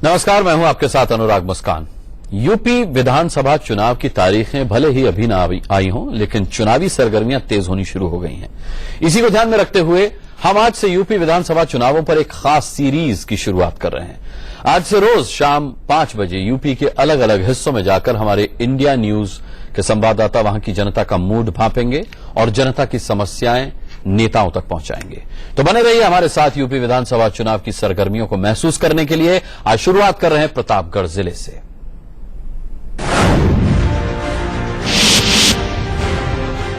नमस्कार, मैं हूं आपके साथ अनुराग मुस्कान। यूपी विधानसभा चुनाव की तारीखें भले ही अभी न आई हों, लेकिन चुनावी सरगर्मियां तेज होनी शुरू हो गई हैं। इसी को ध्यान में रखते हुए हम आज से यूपी विधानसभा चुनावों पर एक खास सीरीज की शुरुआत कर रहे हैं। आज से रोज शाम 5 बजे यूपी के अलग अलग हिस्सों में जाकर हमारे इंडिया न्यूज के संवाददाता वहां की जनता का मूड भांपेंगे और जनता की समस्याएं नेताओं तक पहुंचाएंगे। तो बने रहिए हमारे साथ। यूपी विधानसभा चुनाव की सरगर्मियों को महसूस करने के लिए आज शुरुआत कर रहे हैं प्रतापगढ़ जिले से।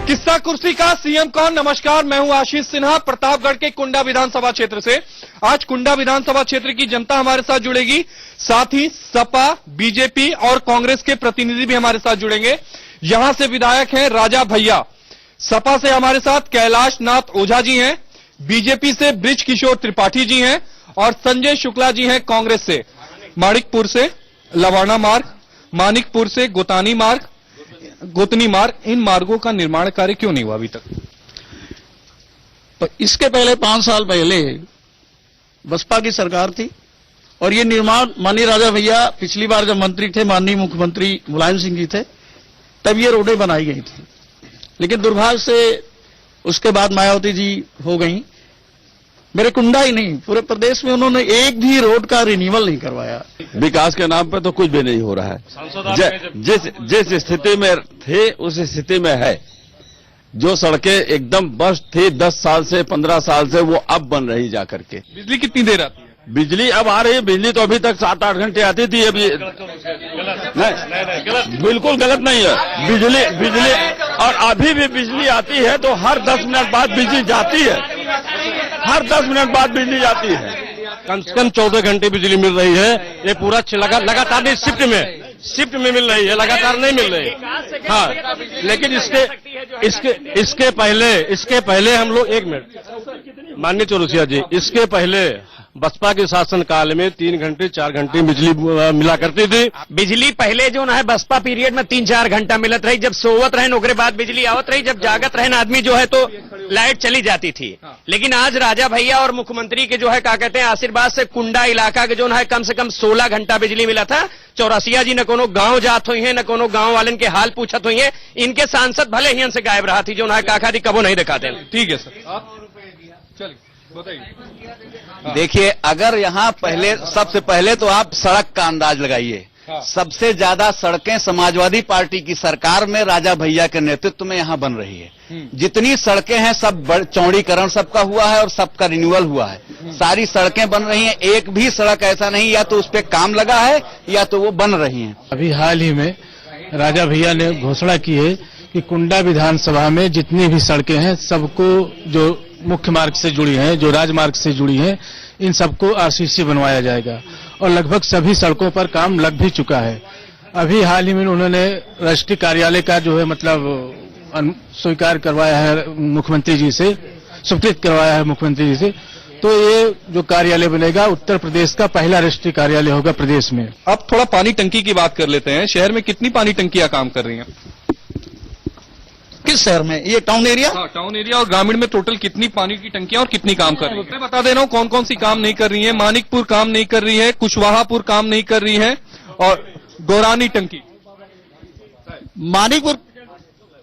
किस्सा कुर्सी का सीएम कौन। नमस्कार, मैं हूं आशीष सिन्हा प्रतापगढ़ के कुंडा विधानसभा क्षेत्र से। आज कुंडा विधानसभा क्षेत्र की जनता हमारे साथ जुड़ेगी, साथ ही सपा, बीजेपी और कांग्रेस के प्रतिनिधि भी हमारे साथ जुड़ेंगे। यहां से विधायक हैं राजा भैया, सपा से हमारे साथ कैलाश नाथ ओझा जी हैं, बीजेपी से बृज किशोर त्रिपाठी जी हैं और संजय शुक्ला जी हैं कांग्रेस से। माणिकपुर से लवाना मार्ग, मानिकपुर से गोतनी मार्ग, इन मार्गों का निर्माण कार्य क्यों नहीं हुआ अभी तक? तो इसके पहले 5 साल पहले बसपा की सरकार थी और ये निर्माण माननीय राजा भैया पिछली बार जब मंत्री थे, माननीय मुख्यमंत्री मुलायम सिंह जी थे, तब ये रोडें बनाई गई थी। लेकिन दुर्भाग्य से उसके बाद मायावती जी हो गई। मेरे कुंडा ही नहीं, पूरे प्रदेश में उन्होंने एक भी रोड का रिन्यूअल नहीं करवाया। विकास के नाम पर तो कुछ भी नहीं हो रहा है। जिस स्थिति में थे उस स्थिति में है। जो सड़कें एकदम बस थी 10 साल से 15 साल से, वो अब बन रही जाकर के। बिजली कितनी देर आती है? बिजली अब आ रही है। बिजली तो अभी तक 7-8 घंटे आती थी। अभी नहीं, बिल्कुल गलत नहीं है। बिजली और अभी भी बिजली आती है तो हर 10 मिनट बाद बिजली जाती है। हर 10 मिनट बाद बिजली जाती है। कम से कम 14 घंटे बिजली मिल रही है। ये पूरा लगातार नहीं, शिफ्ट में मिल रही है, लगातार नहीं मिल रही। हाँ, लेकिन इसके पहले हम लोग 1 मिनट माननीय चौरसिया जी, इसके पहले बसपा के शासन काल में 3 घंटे 4 घंटे बिजली मिला करती थी। बिजली पहले जो है बसपा पीरियड में 3-4 घंटा मिलत रही। जब सोवत रहे ओकरे बाद बिजली आवत रही। जब जागत रहे आदमी जो है तो लाइट चली जाती थी। लेकिन आज राजा भैया और मुख्यमंत्री के जो है क्या कहते हैं आशीर्वाद से कुंडा इलाका के जो है कम से कम 16 घंटा बिजली मिला था। चौरसिया जी न कोनो गांव जात हुई है, न कोनो गांव वालन के हाल पूछत हुई है। इनके सांसद भले ही से गायब रहा थी, जो है काका दी कबो नहीं दिखाते। ठीक है सर, चलिए देखिए, अगर यहाँ सबसे पहले तो आप सड़क का अंदाज लगाइए। सबसे ज्यादा सड़कें समाजवादी पार्टी की सरकार में राजा भैया के नेतृत्व में यहाँ बन रही है। जितनी सड़कें हैं सब चौड़ीकरण सबका हुआ है और सबका रिन्यूअल हुआ है। सारी सड़कें बन रही हैं। एक भी सड़क ऐसा नहीं या तो उस पर काम लगा है या तो वो बन रही है। अभी हाल ही में राजा भैया ने घोषणा की है कि कुंडा विधानसभा में जितनी भी सड़कें हैं सबको, जो मुख्य मार्ग से जुड़ी हैं, जो राजमार्ग से जुड़ी हैं, इन सबको आरसीसी बनवाया जाएगा और लगभग सभी सड़कों पर काम लग भी चुका है। अभी हाल ही में उन्होंने राष्ट्रीय कार्यालय का जो है मतलब स्वीकार करवाया है मुख्यमंत्री जी से, स्वीकृत करवाया है मुख्यमंत्री जी से। तो ये जो कार्यालय बनेगा उत्तर प्रदेश का पहला राष्ट्रीय कार्यालय होगा प्रदेश में। अब थोड़ा पानी टंकी की बात कर लेते हैं। शहर में कितनी पानी टंकियां काम कर रही हैं? किस शहर में? ये टाउन एरिया? हाँ, टाउन एरिया और ग्रामीण में टोटल कितनी पानी की टंकियां और कितनी काम कर रही है? मैं बता दे रहा हूँ कौन कौन सी काम नहीं कर रही है। मानिकपुर काम नहीं कर रही है, कुशवाहापुर काम नहीं कर रही है और गौरानी टंकी।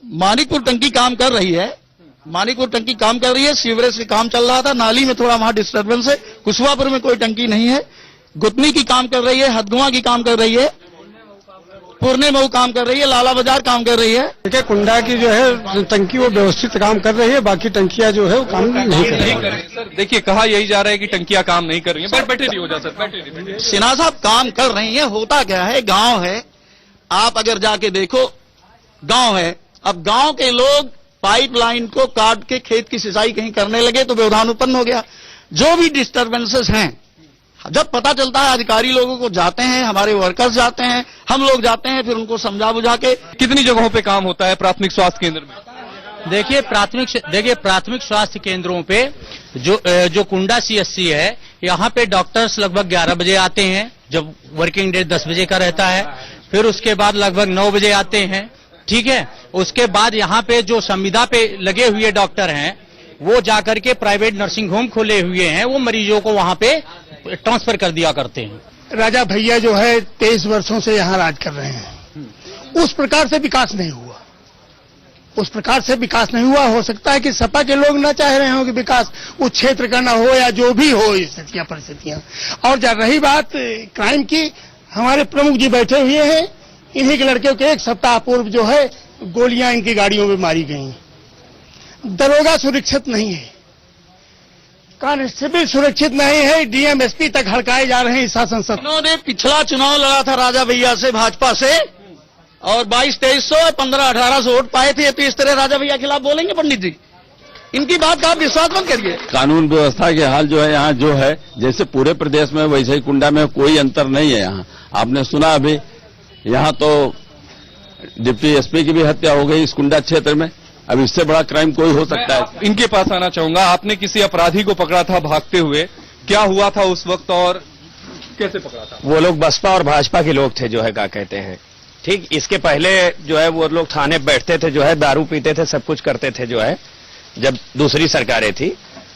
मानिकपुर टंकी काम कर रही है। मानिकपुर टंकी काम कर रही है। सीवरेज के काम चल रहा था, नाली में थोड़ा वहां डिस्टर्बेंस है। कुशवाहापुर में कोई टंकी नहीं है। गुतनी की काम कर रही है, हदगुआ की काम कर रही है, पुरने में वो काम कर रही है, लाला बाजार काम कर रही है। देखिए, कुंडा की जो है टंकी वो व्यवस्थित काम कर रही है, बाकी टंकियां जो है वो काम नहीं कर रही है। सर देखिए, कहा यही जा रहा है कि टंकियां काम नहीं कर रही हैं। बैठे नहीं हो जा सर, बैठे। सिन्हा साहब काम कर रही है। होता क्या है, गांव है, आप अगर जाके देखो गांव है। अब गांव के लोग पाइपलाइन को काट के खेत की सिंचाई कहीं करने लगे तो व्यवधान उत्पन्न हो गया। जो भी डिस्टर्बेंसेस हैं, जब पता चलता है अधिकारी लोगों को जाते हैं, हमारे वर्कर्स जाते हैं, हम लोग जाते हैं, फिर उनको समझा बुझा के। कितनी जगहों पे काम होता है प्राथमिक स्वास्थ्य केंद्र में? देखिए प्राथमिक स्वास्थ्य केंद्रों पे जो कुंडा सीएससी है, यहाँ पे डॉक्टर्स लगभग 11 बजे आते हैं, जब वर्किंग डे 10 बजे का रहता है। फिर उसके बाद लगभग 9 बजे आते हैं। ठीक है, उसके बाद यहाँ पे जो संविदा पे लगे हुए डॉक्टर हैं वो जाकर के प्राइवेट नर्सिंग होम खोले हुए हैं, वो मरीजों को वहां पे ट्रांसफर कर दिया करते हैं। राजा भैया जो है 23 वर्षों से यहाँ राज कर रहे हैं, उस प्रकार से विकास नहीं हुआ। उस प्रकार से विकास नहीं हुआ। हो सकता है कि सपा के लोग ना चाह रहे हो कि विकास उस क्षेत्र का ना हो या जो भी हो स्थितियां परिस्थितियां। और जब रही बात क्राइम की, हमारे प्रमुख जी बैठे हुए हैं, इन्हीं के लड़कियों के एक सप्ताह पूर्व जो है गोलियां इनकी गाड़ियों में मारी गई। दरोगा सुरक्षित नहीं है, कांस्टेबल सुरक्षित नहीं है, डीएम एसपी तक हड़काए जा रहे हैं इस शासन सत्ता। इन्होंने पिछला चुनाव लड़ा था राजा भैया से, भाजपा से, और 2200-2300 1500-1800 वोट पाए थे। तो इस तरह राजा भैया के खिलाफ बोलेंगे पंडित जी? इनकी बात का आप विश्वास मत करिए। कानून व्यवस्था के हाल जो है यहाँ जो है, जैसे पूरे प्रदेश में वैसे ही कुंडा में कोई अंतर नहीं है। यहाँ आपने सुना अभी, यहाँ तो डिप्टी एसपी की भी हत्या हो गई इस कुंडा क्षेत्र में। अब इससे बड़ा क्राइम कोई हो सकता है? इनके पास आना चाहूंगा। आपने किसी अपराधी को पकड़ा था भागते हुए, क्या हुआ था उस वक्त और कैसे पकड़ा था? वो लोग बसपा और भाजपा के लोग थे, जो है क्या कहते हैं, ठीक। इसके पहले जो है वो लोग थाने बैठते थे, जो है दारू पीते थे, सब कुछ करते थे। जो है जब दूसरी सरकारें थी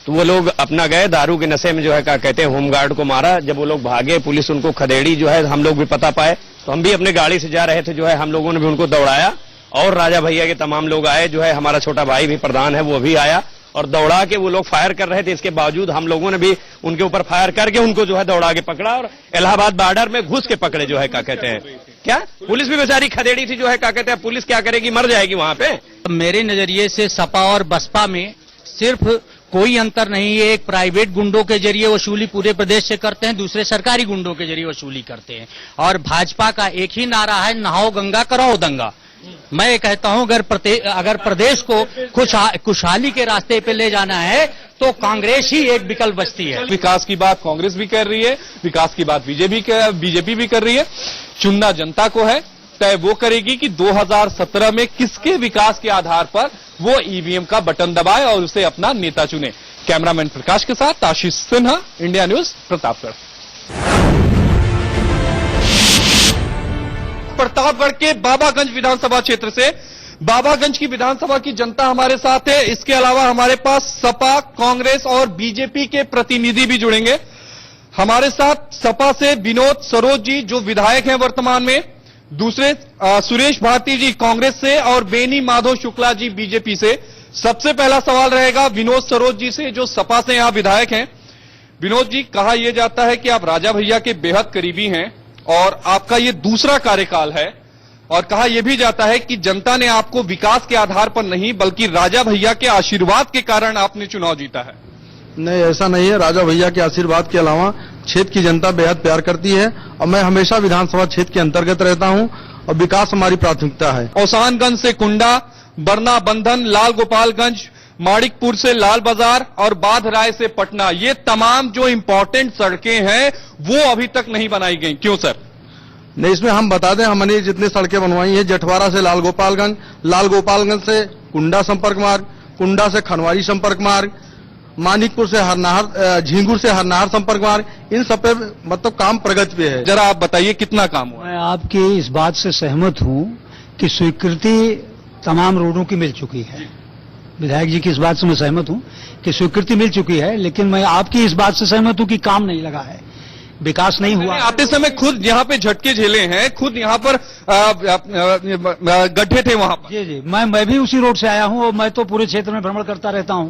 तो वो लोग अपना गए दारू के नशे में, जो है क्या कहते हैं, होमगार्ड को मारा। जब वो लोग भागे, पुलिस उनको खदेड़ी, जो है हम लोग भी पता पाए, तो हम भी अपने गाड़ी से जा रहे थे, जो है हम लोगों ने भी उनको दौड़ाया। और राजा भैया के तमाम लोग आए, जो है हमारा छोटा भाई भी प्रधान है वो भी आया, और दौड़ा के वो लोग फायर कर रहे थे। इसके बावजूद हम लोगों ने भी उनके ऊपर फायर करके उनको जो है दौड़ा के पकड़ा और इलाहाबाद बॉर्डर में घुस के पकड़े। जो है क्या कहते हैं, क्या पुलिस भी बेचारी खदेड़ी थी। जो है क्या कहते हैं, पुलिस क्या करेगी, मर जाएगी वहां पे। मेरे नजरिए से सपा और बसपा में सिर्फ कोई अंतर नहीं है। एक प्राइवेट गुंडों के जरिए वसूली पूरे प्रदेश से करते हैं, दूसरे सरकारी गुंडों के जरिए वसूली करते हैं। और भाजपा का एक ही नारा है, नहाओ गंगा कराओ दंगा। मैं ये कहता हूं, अगर प्रदेश को खुशहाली के रास्ते पे ले जाना है तो कांग्रेस ही एक विकल्प बचती है। विकास की बात कांग्रेस भी कर रही है, विकास की बात बीजेपी भी कर रही है। चुनना जनता को है, तय वो करेगी कि 2017 में किसके विकास के आधार पर वो ईवीएम का बटन दबाए और उसे अपना नेता चुने। कैमरामैन प्रकाश के साथ आशीष सिन्हा, इंडिया न्यूज, प्रतापगढ़। प्रतापगढ़ के बाबागंज विधानसभा क्षेत्र से बाबागंज की विधानसभा की जनता हमारे साथ है। इसके अलावा हमारे पास सपा, कांग्रेस और बीजेपी के प्रतिनिधि भी जुड़ेंगे हमारे साथ। सपा से विनोद सरोज जी जो विधायक हैं वर्तमान में, दूसरे सुरेश भारती जी कांग्रेस से और बेनी माधव शुक्ला जी बीजेपी से। सबसे पहला सवाल रहेगा विनोद सरोज जी से जो सपा से यहां विधायक हैं। विनोद जी, कहा यह जाता है कि आप राजा भैया के बेहद करीबी हैं और आपका ये दूसरा कार्यकाल है, और कहा यह भी जाता है कि जनता ने आपको विकास के आधार पर नहीं बल्कि राजा भैया के आशीर्वाद के कारण आपने चुनाव जीता है। नहीं, ऐसा नहीं है। राजा भैया के आशीर्वाद के अलावा क्षेत्र की जनता बेहद प्यार करती है और मैं हमेशा विधानसभा क्षेत्र के अंतर्गत रहता हूं और विकास हमारी प्राथमिकता है। औसानगंज से कुंडा, बरना बंधन, लाल गोपालगंज, माणिकपुर से लाल बाजार और बाधराय से पटना, ये तमाम जो इंपॉर्टेंट सड़कें हैं वो अभी तक नहीं बनाई गई, क्यों सर? नहीं, इसमें हम बता दें, हमने जितनी सड़कें बनवाई हैं, जठवारा से लाल गोपालगंज से कुंडा संपर्क मार्ग, कुंडा से खनवारी संपर्क मार्ग, मानिकपुर से हरनाहर, झींगुर से हरनाहर संपर्क मार्ग, इन सब पे मतलब काम प्रगति पे है। जरा आप बताइए कितना काम हुआ? मैं आपकी इस बात से सहमत हूं कि स्वीकृति तमाम रोडों की मिल चुकी है। विधायक जी की इस बात से मैं सहमत हूं कि स्वीकृति मिल चुकी है, लेकिन मैं आपकी इस बात से सहमत हूं कि काम नहीं लगा है, विकास नहीं हुआ। आते समय खुद यहाँ पे झटके झेले हैं, खुद यहाँ पर गड्ढे थे वहां पर। जी, मैं भी उसी रोड से आया हूं और मैं तो पूरे क्षेत्र में भ्रमण करता रहता हूं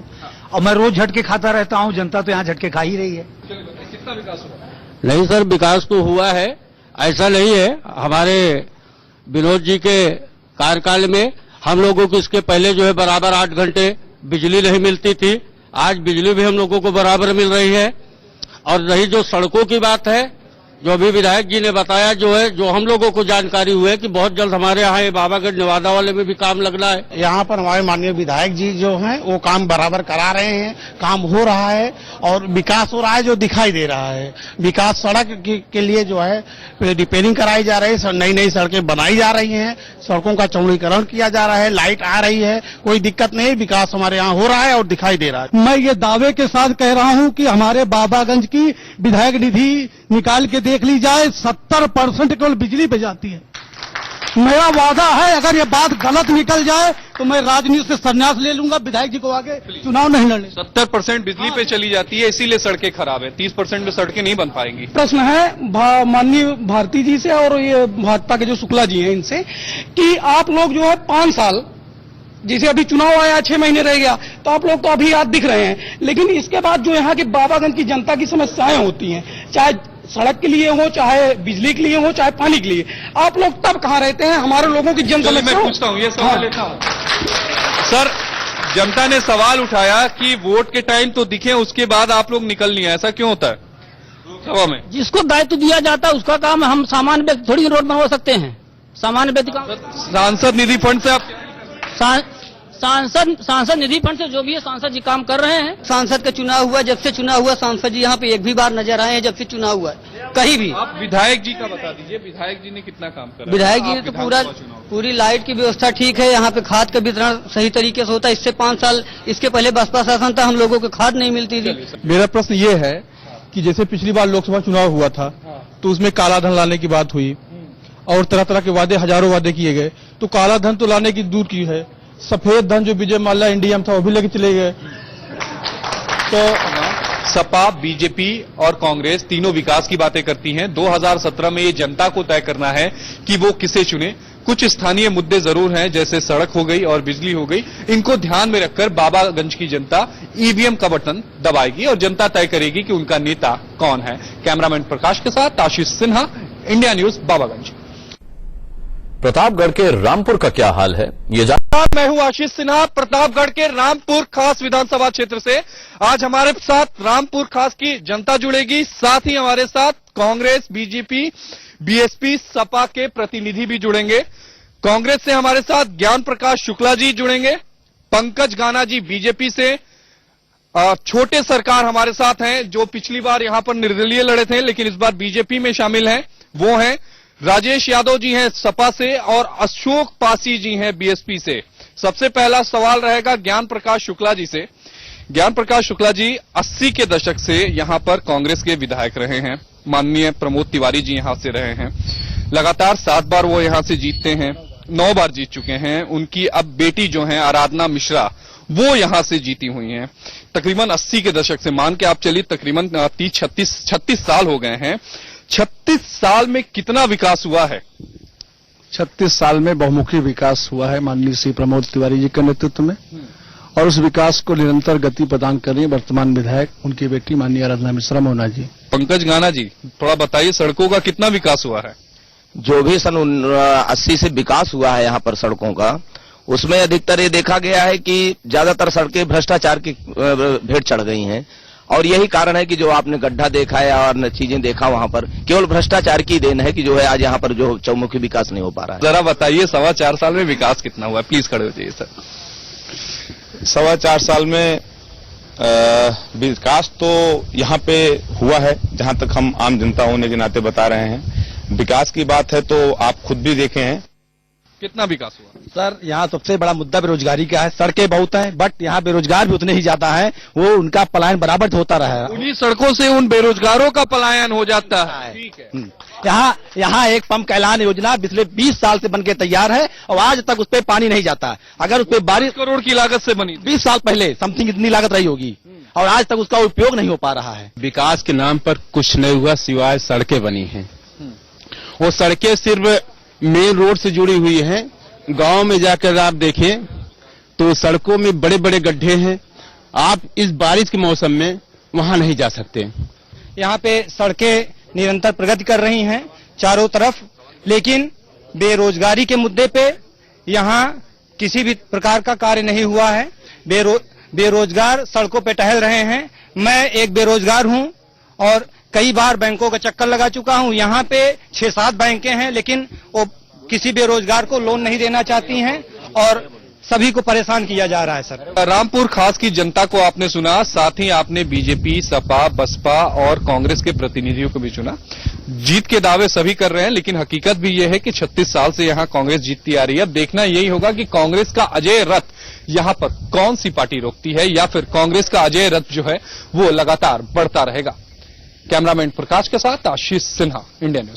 और मैं रोज झटके खाता रहता हूं। जनता तो यहाँ झटके खा ही रही है। कितना विकास हुआ? नहीं सर, विकास तो हुआ है, ऐसा नहीं है। हमारे विनोद जी के कार्यकाल में हम लोगों को इसके पहले जो है बराबर 8 घंटे बिजली नहीं मिलती थी। आज बिजली भी हम लोगों को बराबर मिल रही है। और रही जो सड़कों की बात है, जो अभी विधायक जी ने बताया, जो हम लोगों को जानकारी हुई है कि बहुत जल्द हमारे यहाँ बाबागंज नवादा वाले में भी काम लगना है। यहाँ पर हमारे माननीय विधायक जी जो हैं वो काम बराबर करा रहे हैं, काम हो रहा है और विकास हो रहा है जो दिखाई दे रहा है। विकास सड़क के लिए जो है रिपेयरिंग कराई जा रही है, नई नई सड़कें बनाई जा रही हैं, सड़कों का चौड़ीकरण किया जा रहा है, लाइट आ रही है, कोई दिक्कत नहीं, विकास हमारे यहाँ हो रहा है और दिखाई दे रहा है। मैं ये दावे के साथ कह रहा हूं कि हमारे बाबागंज की विधायक निधि निकाल के देख ली जाए, 70% केवल बिजली पे जाती है। मेरा वादा है, अगर ये बात गलत निकल जाए तो मैं राजनीति से संन्यास ले लूंगा, विधायक जी को आगे चुनाव नहीं लड़ने। 70% बिजली पे चली जाती है, इसीलिए सड़कें खराब है। 30% में सड़कें नहीं बन पाएंगी। प्रश्न है माननीय भारती जी से और ये भाजपा के जो शुक्ला जी हैं इनसे, कि आप लोग जो है 5 साल, जैसे अभी चुनाव आया 6 महीने रह गया, तो आप लोग तो अभी याद दिख रहे हैं, लेकिन इसके बाद जो यहाँ की बाबागंज की जनता की समस्याएं होती हैं, चाहे सड़क के लिए हो, चाहे बिजली के लिए हो, चाहे पानी के लिए, आप लोग तब कहाँ रहते हैं? हमारे लोगों की जन समस्या। मैं पूछता हूँ, ये सवाल लेता हूँ सर। जनता ने सवाल उठाया कि वोट के टाइम तो दिखे, उसके बाद आप लोग निकल नहीं आए, ऐसा क्यों होता है सभा में? जिसको दायित्व दिया जाता है उसका काम, हम सामान्य व्यक्ति थोड़ी रोड बनवा सकते हैं। सामान्य व्यक्ति का सांसद निधि फंड से आप सांसद निधि फंड से जो भी है सांसद जी काम कर रहे हैं। सांसद का चुनाव हुआ, जब से चुनाव हुआ सांसद जी यहाँ पे एक भी बार नजर आए हैं जब से चुनाव हुआ है कहीं भी। आप विधायक जी का बता दीजिए, विधायक जी ने कितना काम करा? विधायक जी ने तो पूरी लाइट की व्यवस्था ठीक है, यहाँ पे खाद का वितरण सही तरीके से होता है। इससे 5 साल इसके पहले बसपा शासन था, हम लोगों को खाद नहीं मिलती थी। मेरा प्रश्न ये है कि जैसे पिछली बार लोकसभा चुनाव हुआ था तो उसमें काला धन लाने की बात हुई और तरह तरह के वादे, हजारों वादे किए गए, तो काला धन तो लाने की दूर की है, सफेद धन जो विजय माल्या इंडिया में था वो भी लेके चले गए। तो सपा, बीजेपी और कांग्रेस तीनों विकास की बातें करती हैं। 2017 में ये जनता को तय करना है कि वो किसे चुने। कुछ स्थानीय मुद्दे जरूर हैं, जैसे सड़क हो गई और बिजली हो गई। इनको ध्यान में रखकर बाबागंज की जनता ईवीएम का बटन दबाएगी और जनता तय करेगी कि उनका नेता कौन है। कैमरामैन प्रकाश के साथ आशीष सिन्हा, इंडिया न्यूज, बाबागंज। प्रतापगढ़ के रामपुर का क्या हाल है, ये मैं हूं आशीष सिन्हा, प्रतापगढ़ के रामपुर खास विधानसभा क्षेत्र से। आज हमारे साथ रामपुर खास की जनता जुड़ेगी, साथ ही हमारे साथ कांग्रेस, बीजेपी, बीएसपी, सपा के प्रतिनिधि भी जुड़ेंगे। कांग्रेस से हमारे साथ ज्ञान प्रकाश शुक्ला जी जुड़ेंगे, पंकज गाना जी बीजेपी से, छोटे सरकार हमारे साथ हैं जो पिछली बार यहां पर निर्दलीय लड़े थे लेकिन इस बार बीजेपी में शामिल हैं, वो हैं राजेश यादव जी हैं सपा से और अशोक पासी जी हैं बीएसपी से। सबसे पहला सवाल रहेगा ज्ञान प्रकाश शुक्ला जी से। ज्ञान प्रकाश शुक्ला जी 80 के दशक से यहां पर कांग्रेस के विधायक रहे हैं। माननीय प्रमोद तिवारी जी यहां से रहे हैं, लगातार 7 बार वो यहां से जीतते हैं, 9 बार जीत चुके हैं। उनकी अब बेटी जो है आराधना मिश्रा, वो यहां से जीती हुई हैं। तकरीबन 80 के दशक से मान के आप चलिए तकरीबन 36 साल हो गए हैं। 36 साल में कितना विकास हुआ है? 36 साल में बहुमुखी विकास हुआ है माननीय श्री प्रमोद तिवारी जी के नेतृत्व में, और उस विकास को निरंतर गति प्रदान कर रही है वर्तमान विधायक उनकी बेटी माननीय आराधना मिश्रा मोना जी। पंकज गाना जी, थोड़ा बताइए सड़कों का कितना विकास हुआ है? जो भी सन 80 से विकास हुआ है यहाँ पर सड़कों का, उसमें अधिकतर ये देखा गया है कि ज्यादातर सड़कें भ्रष्टाचार की भेंट चढ़ गई हैं, और यही कारण है कि जो आपने गड्ढा देखा है और चीजें देखा वहां पर केवल भ्रष्टाचार की देन है कि जो है आज यहाँ पर जो चौमुखी विकास नहीं हो पा रहा है। जरा बताइए 4.25 साल में विकास कितना हुआ है? प्लीज खड़े हो जाइए सर। 4.25 साल में विकास तो यहाँ पे हुआ है, जहाँ तक हम आम जनता होने के नाते बता रहे हैं। विकास की बात है तो आप खुद भी देखे हैं कितना विकास हुआ। सर यहाँ सबसे बड़ा मुद्दा बेरोजगारी का है। सड़कें बहुत हैं बट यहाँ बेरोजगार भी उतने ही ज्यादा है, वो उनका पलायन बराबर होता रहा है। उन्हीं सड़कों से उन बेरोजगारों का पलायन हो जाता है। ठीक है। यहाँ एक पंप कैलान योजना पिछले 20 साल से बनके तैयार है और आज तक उस पर पानी नहीं जाता। अगर उस पर 22 करोड़ की लागत से बनी, 20 साल पहले समथिंग इतनी लागत रही होगी और आज तक उसका उपयोग नहीं हो पा रहा है। विकास के नाम पर कुछ नहीं हुआ सिवाय सड़कें बनी हैं। वो सड़कें सिर्फ मेन रोड से जुड़ी हुई हैं। गांव में जाकर आप देखें तो सड़कों में बड़े बड़े गड्ढे हैं, आप इस बारिश के मौसम में वहां नहीं जा सकते। यहाँ पे सड़कें निरंतर प्रगति कर रही हैं चारों तरफ, लेकिन बेरोजगारी के मुद्दे पे यहाँ किसी भी प्रकार का कार्य नहीं हुआ है। बेरोजगार सड़कों पे टहल रहे हैं। मैं एक बेरोजगार हूँ और कई बार बैंकों का चक्कर लगा चुका हूँ। यहाँ पे 6-7 बैंकें हैं लेकिन वो किसी बेरोजगार को लोन नहीं देना चाहती हैं और सभी को परेशान किया जा रहा है। सर रामपुर खास की जनता को आपने सुना, साथ ही आपने बीजेपी, सपा, बसपा और कांग्रेस के प्रतिनिधियों को भी चुना। जीत के दावे सभी कर रहे हैं लेकिन हकीकत भी यह है कि 36 साल से यहां कांग्रेस जीतती आ रही है। अब देखना यही होगा कि कांग्रेस का अजय रथ यहां पर कौन सी पार्टी रोकती है या फिर कांग्रेस का अजय रथ जो है वो लगातार बढ़ता रहेगा। कैमरामैन प्रकाश के साथ आशीष सिन्हा, इंडिया न्यूज।